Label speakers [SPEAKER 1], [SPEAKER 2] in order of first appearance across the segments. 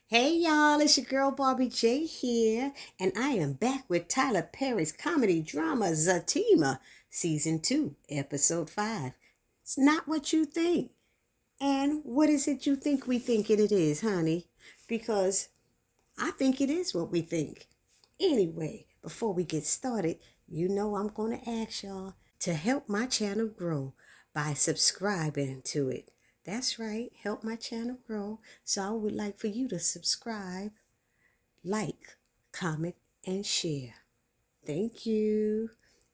[SPEAKER 1] Hey y'all, it's your girl Barbie J here, and I am back with Tyler Perry's comedy drama Zatima, Season 2, Episode 5. It's not what you think. And what is it you think we think it is, honey? Because I think it is what we think. Anyway, before we get started, you know I'm going to ask y'all to help my channel grow by subscribing to it. That's right, help my channel grow. So I would like for you to subscribe, like, comment, and share. Thank you.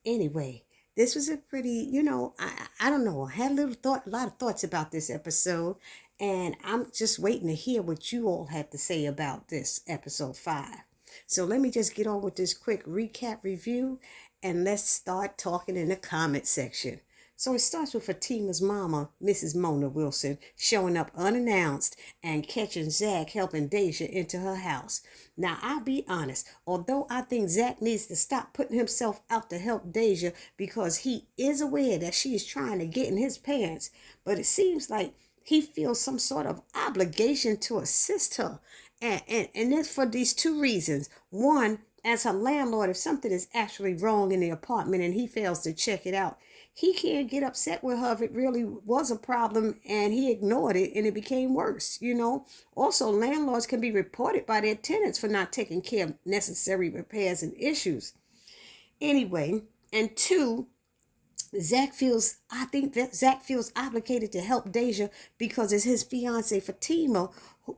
[SPEAKER 1] Anyway, this was a pretty, I don't know. I had a lot of thoughts about this episode, and I'm just waiting to hear what you all have to say about this episode 5. So let me just get on with this quick recap review, and let's start talking in the comment section. So it starts with Fatima's mama, Mrs. Mona Wilson, showing up unannounced and catching Zach helping Deja into her house. Now, I'll be honest, although I think Zach needs to stop putting himself out to help Deja because he is aware that she is trying to get in his pants, but it seems like he feels some sort of obligation to assist her. And that's for these two reasons. One, as her landlord, if something is actually wrong in the apartment and he fails to check it out, he can't get upset with her if it really was a problem and he ignored it and it became worse. Also, landlords can be reported by their tenants for not taking care of necessary repairs and issues. Anyway, and two, I think that Zach feels obligated to help Deja because it's his fiance Fatima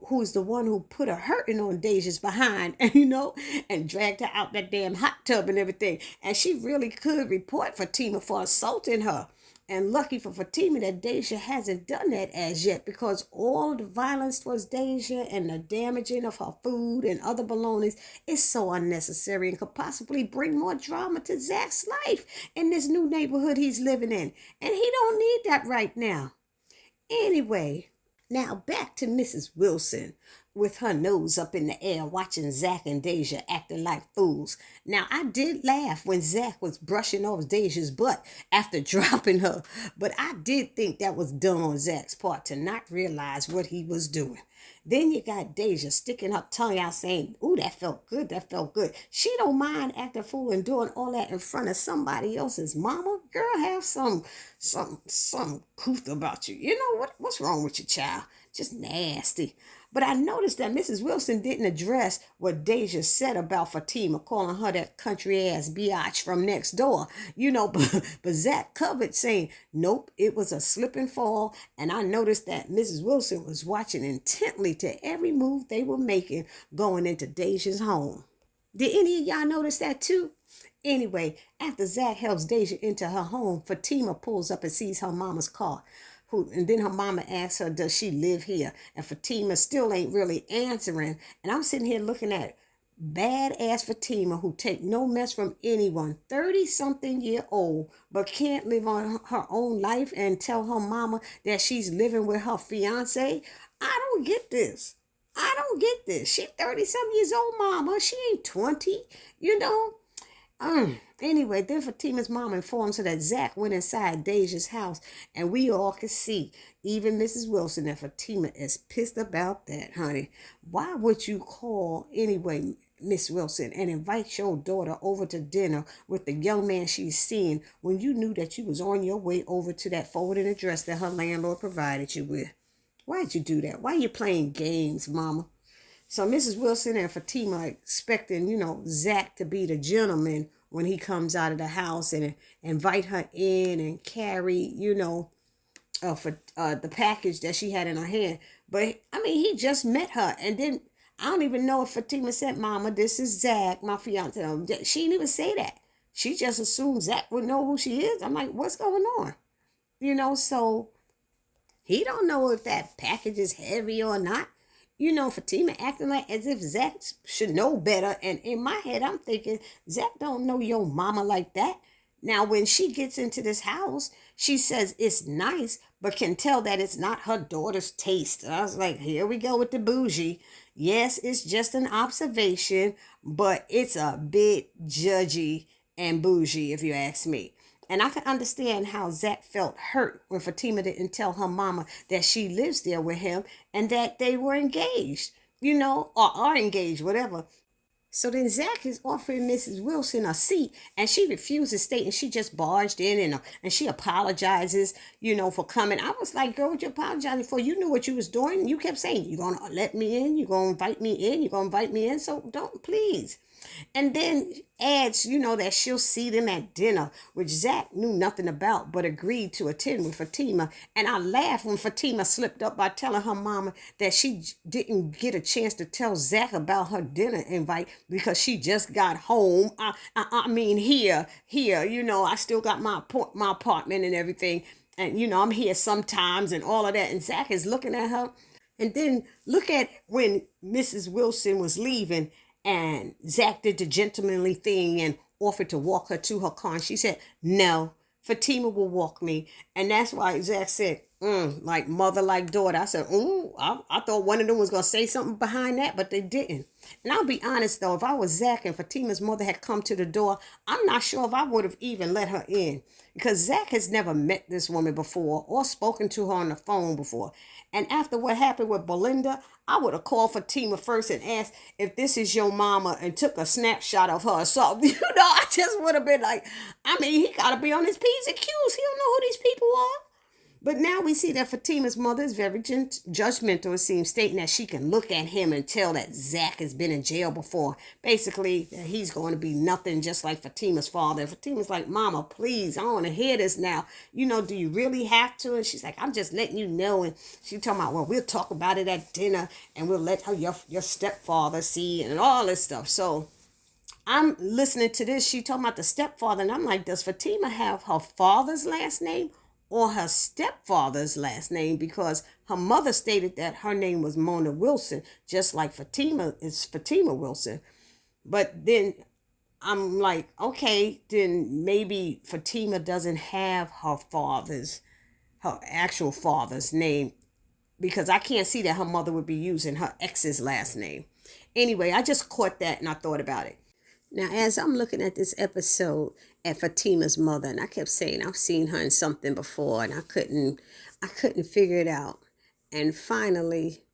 [SPEAKER 1] who's the one who put a hurting on Deja's behind, and dragged her out that damn hot tub and everything. And she really could report Fatima for assaulting her. And lucky for Fatima that Deja hasn't done that as yet, because all the violence towards Deja and the damaging of her food and other belongings is so unnecessary and could possibly bring more drama to Zach's life in this new neighborhood he's living in. And he don't need that right now. Anyway, now back to Mrs. Wilson with her nose up in the air watching Zach and Deja acting like fools. Now, I did laugh when Zach was brushing off Deja's butt after dropping her, but I did think that was dumb on Zach's part to not realize what he was doing. Then you got Deja sticking her tongue out saying, "Ooh, that felt good, that felt good." She don't mind acting fool and doing all that in front of somebody else's mama. Girl, have some couth about you. What's wrong with your child? Just nasty. But I noticed that Mrs. Wilson didn't address what Deja said about Fatima, calling her that country-ass biatch from next door. But Zach covered, saying, nope, it was a slip and fall. And I noticed that Mrs. Wilson was watching intently to every move they were making going into Deja's home. Did any of y'all notice that too? Anyway, after Zach helps Deja into her home, Fatima pulls up and sees her mama's car. And then her mama asks her, does she live here? And Fatima still ain't really answering. And I'm sitting here looking at badass Fatima, who take no mess from anyone, 30-something-year-old, but can't live on her own life and tell her mama that she's living with her fiance. I don't get this. She 30-something years old, mama. She ain't 20, Anyway, then Fatima's mom informs her that Zach went inside Deja's house, and we all can see, even Mrs. Wilson, that Fatima is pissed about that, honey. Why would you call anyway, Miss Wilson, and invite your daughter over to dinner with the young man she's seeing when you knew that you was on your way over to that forwarding address that her landlord provided you with? Why'd you do that? Why are you playing games, mama? So Mrs. Wilson and Fatima are expecting, Zach to be the gentleman when he comes out of the house and invite her in and carry, for the package that she had in her hand. But, he just met her. And then I don't even know if Fatima said, "Mama, this is Zach, my fiance." She didn't even say that. She just assumed Zach would know who she is. I'm like, what's going on? So he don't know if that package is heavy or not. Fatima acting like as if Zach should know better. And in my head, I'm thinking, Zach don't know your mama like that. Now, when she gets into this house, she says it's nice, but can tell that it's not her daughter's taste. I was like, here we go with the bougie. Yes, it's just an observation, but it's a bit judgy and bougie, if you ask me. And I can understand how Zach felt hurt when Fatima didn't tell her mama that she lives there with him and that they were engaged. or are engaged, whatever. So then Zach is offering Mrs. Wilson a seat, and she refuses, stating she just barged in, and she apologizes, for coming. I was like, girl, what you apologizing for? You knew what you was doing. You kept saying, you're going to let me in, you're going to invite me in, you're going to invite me in. So don't, please. And then adds, that she'll see them at dinner, which Zach knew nothing about, but agreed to attend with Fatima. And I laughed when Fatima slipped up by telling her mama that she didn't get a chance to tell Zach about her dinner invite because she just got home. I mean, here, I still got my apartment and everything. And, I'm here sometimes and all of that. And Zach is looking at her. And then look at when Mrs. Wilson was leaving, and Zach did the gentlemanly thing and offered to walk her to her car. And she said, no, Fatima will walk me. And that's why Zach said, like mother, like daughter. I said, I thought one of them was going to say something behind that, but they didn't. And I'll be honest, though, if I was Zach and Fatima's mother had come to the door, I'm not sure if I would have even let her in, because Zach has never met this woman before or spoken to her on the phone before. And after what happened with Belinda, I would have called Fatima first and asked if this is your mama and took a snapshot of her or something. I just would have been like, he got to be on his P's and Q's. He don't know who these people are. But now we see that Fatima's mother is very judgmental, it seems, stating that she can look at him and tell that Zach has been in jail before. Basically, that he's going to be nothing just like Fatima's father. And Fatima's like, mama, please, I don't want to hear this now. Do you really have to? And she's like, I'm just letting you know. And she's talking about, well, we'll talk about it at dinner and we'll let your stepfather see and all this stuff. So I'm listening to this. She talking about the stepfather. And I'm like, does Fatima have her father's last name or her stepfather's last name? Because her mother stated that her name was Mona Wilson, just like Fatima is Fatima Wilson. But then I'm like, okay, then maybe Fatima doesn't have her actual father's name, because I can't see that her mother would be using her ex's last name. Anyway, I just caught that and I thought about it. Now, as I'm looking at this episode at Fatima's mother, and I kept saying I've seen her in something before, and I couldn't figure it out. And finally,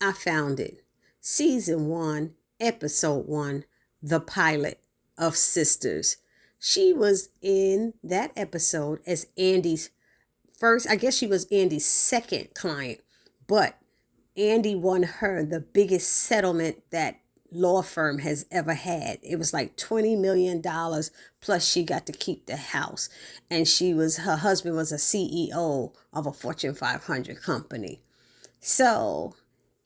[SPEAKER 1] I found it. Season 1, Episode 1, the pilot of Sisters. She was in that episode as Andy's first, I guess she was Andy's second client, but Andy won her the biggest settlement that law firm has ever had. It was like $20 million, plus she got to keep the house. And her husband was a CEO of a Fortune 500 company. So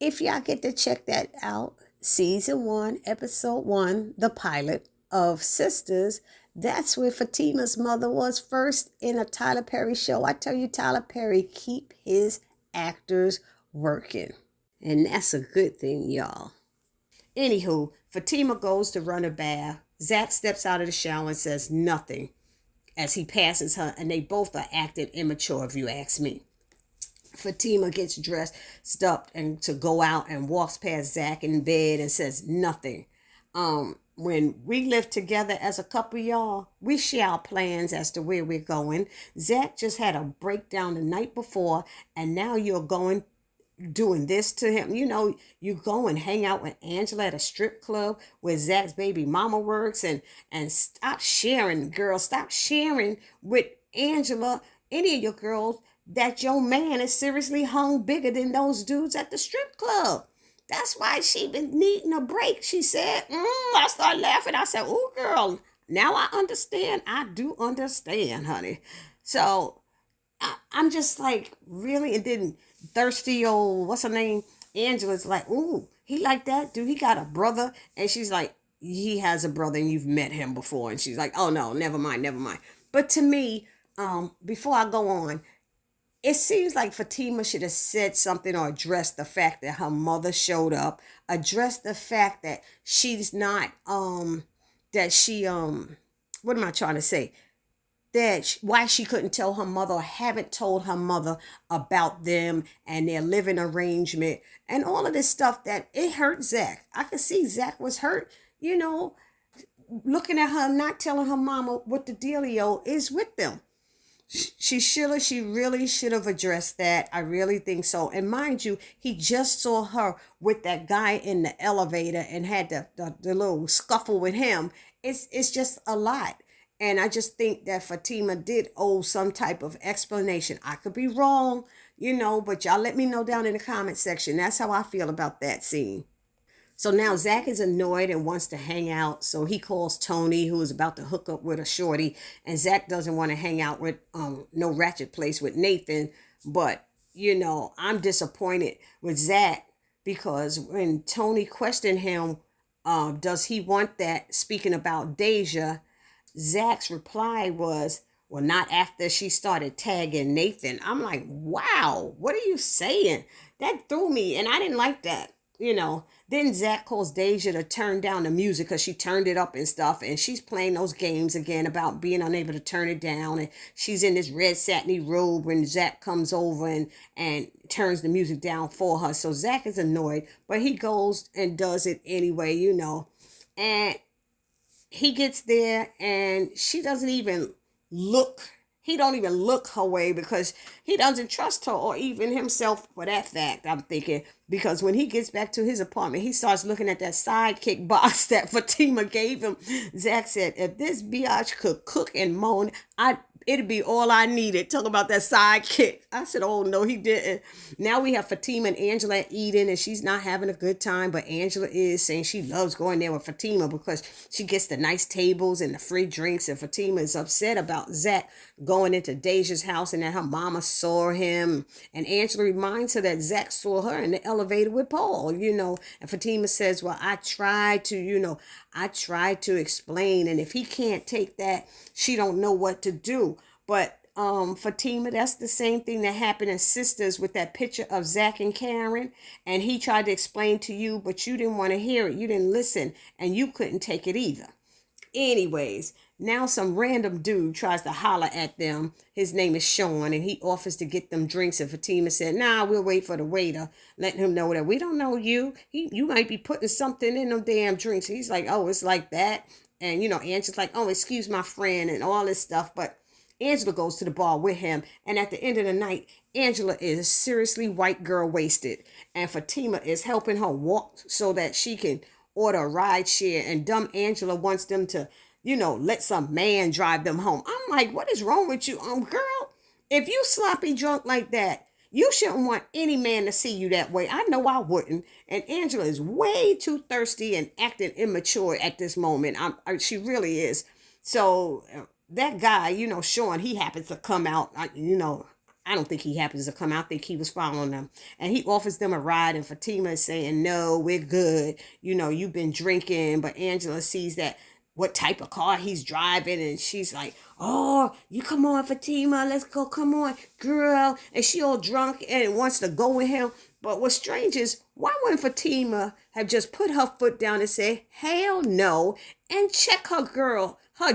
[SPEAKER 1] if y'all get to check that out, Season 1, Episode 1, the pilot of Sisters, that's where Fatima's mother was first in a Tyler Perry show. I tell you, Tyler Perry keep his actors working. And that's a good thing, y'all. Anywho, Fatima goes to run a bath. Zach steps out of the shower and says nothing as he passes her, and they both are acting immature, if you ask me. Fatima gets dressed up and to go out and walks past Zach in bed and says nothing. When we live together as a couple, y'all, we share our plans as to where we're going. Zach just had a breakdown the night before, and now you're doing this to him. You go and hang out with Angela at a strip club where Zach's baby mama works, and stop sharing, girl. Stop sharing with Angela, any of your girls, that your man is seriously hung bigger than those dudes at the strip club. That's why she been needing a break. She said, I started laughing. I said, oh, girl, now I understand. I do understand, honey. So I'm just like, really? And then thirsty old, what's her name? Angela's like, ooh, he like that? Dude, he got a brother? And she's like, he has a brother and you've met him before. And she's like, oh, no, never mind. But to me, before I go on, it seems like Fatima should have said something or addressed the fact that her mother showed up, addressed the fact that she's not, what am I trying to say? Why she couldn't tell her mother or haven't told her mother about them and their living arrangement and all of this stuff, that it hurt Zach. I could see Zach was hurt, looking at her, not telling her mama what the dealio is with them. She really should have addressed that. I really think so. And mind you, he just saw her with that guy in the elevator and had the little scuffle with him. It's just a lot. And I just think that Fatima did owe some type of explanation. I could be wrong, but y'all let me know down in the comment section. That's how I feel about that scene. So now Zach is annoyed and wants to hang out. So he calls Tony, who is about to hook up with a shorty. And Zach doesn't want to hang out with no ratchet place with Nathan. But, I'm disappointed with Zach because when Tony questioned him, does he want that, speaking about Deja, Zach's reply was, well, not after she started tagging Nathan. I'm like, wow, what are you saying? That threw me, and I didn't like that. Then Zach calls Deja to turn down the music because she turned it up and stuff, and she's playing those games again about being unable to turn it down, and she's in this red satiny robe when Zach comes over and turns the music down for her. So Zach is annoyed, but he goes and does it anyway. And he gets there and she doesn't even look. He don't even look her way because he doesn't trust her or even himself for that fact, I'm thinking. Because when he gets back to his apartment, he starts looking at that sidekick box that Fatima gave him. Zach said, if this biatch could cook and moan, it'd be all I needed. Talk about that sidekick. I said, oh, no, he didn't. Now we have Fatima and Angela eating, and she's not having a good time. But Angela is saying she loves going there with Fatima because she gets the nice tables and the free drinks. And Fatima is upset about Zach going into Deja's house and that her mama saw him. And Angela reminds her that Zach saw her in the elevator with Paul, And Fatima says, well, I tried to explain. And if he can't take that, she don't know what to do. But Fatima, that's the same thing that happened in Sisters with that picture of Zach and Karen. And he tried to explain to you, but you didn't want to hear it. You didn't listen, and you couldn't take it either. Anyways, now some random dude tries to holler at them. His name is Sean, and he offers to get them drinks. And Fatima said, nah, we'll wait for the waiter, letting him know that we don't know you. You might be putting something in them damn drinks. He's like, oh, it's like that. And, Angela's like, oh, excuse my friend and all this stuff. But Angela goes to the bar with him. And at the end of the night, Angela is seriously white girl wasted. And Fatima is helping her walk so that she can order a ride share. And dumb Angela wants them to, let some man drive them home. I'm like, what is wrong with you, girl? If you sloppy drunk like that, you shouldn't want any man to see you that way. I know I wouldn't. And Angela is way too thirsty and acting immature at this moment. She really is. So that guy, Sean, he happens to come out. I don't think he happens to come out. I think he was following them. And he offers them a ride. And Fatima is saying, no, we're good. You've been drinking. But Angela sees that what type of car he's driving, and she's like, oh, you come on, Fatima, let's go, come on, girl. And she all drunk and wants to go with him. But what's strange is, why wouldn't Fatima have just put her foot down and say, hell no, and check her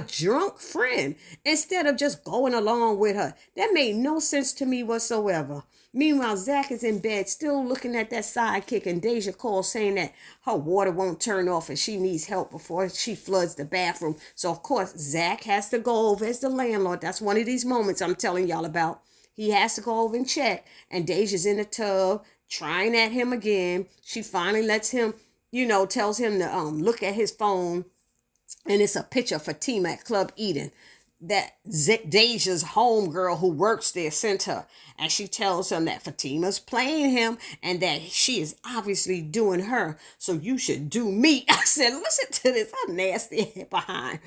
[SPEAKER 1] drunk friend, instead of just going along with her? That made no sense to me whatsoever. Meanwhile, Zach is in bed still looking at that sidekick, and Deja calls saying that her water won't turn off and she needs help before she floods the bathroom. So, of course, Zach has to go over as the landlord. That's one of these moments I'm telling y'all about. He has to go over and check, and Deja's in the tub trying at him again. She finally lets him, tells him to look at his phone, and it's a picture of Fatima at Club Eden that Deja's homegirl who works there sent her. And she tells him that Fatima's playing him and that she is obviously doing her. So you should do me. I said, listen to this. I'm nasty behind.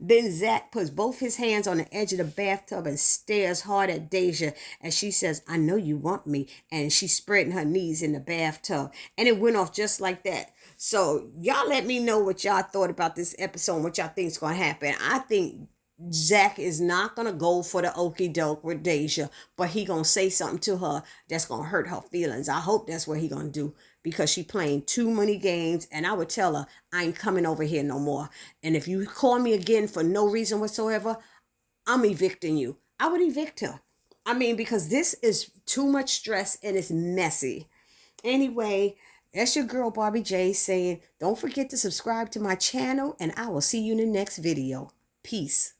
[SPEAKER 1] Then Zach puts both his hands on the edge of the bathtub and stares hard at Deja. And she says, I know you want me. And she's spreading her knees in the bathtub. And it went off just like that. So y'all let me know what y'all thought about this episode and what y'all think is going to happen. I think Zach is not going to go for the okie doke with Deja, but he going to say something to her that's going to hurt her feelings. I hope that's what he going to do, because she playing too many games, and I would tell her, I ain't coming over here no more. And if you call me again for no reason whatsoever, I'm evicting you. I would evict her. Because this is too much stress and it's messy. Anyway, that's your girl Barbie J saying, don't forget to subscribe to my channel, and I will see you in the next video. Peace.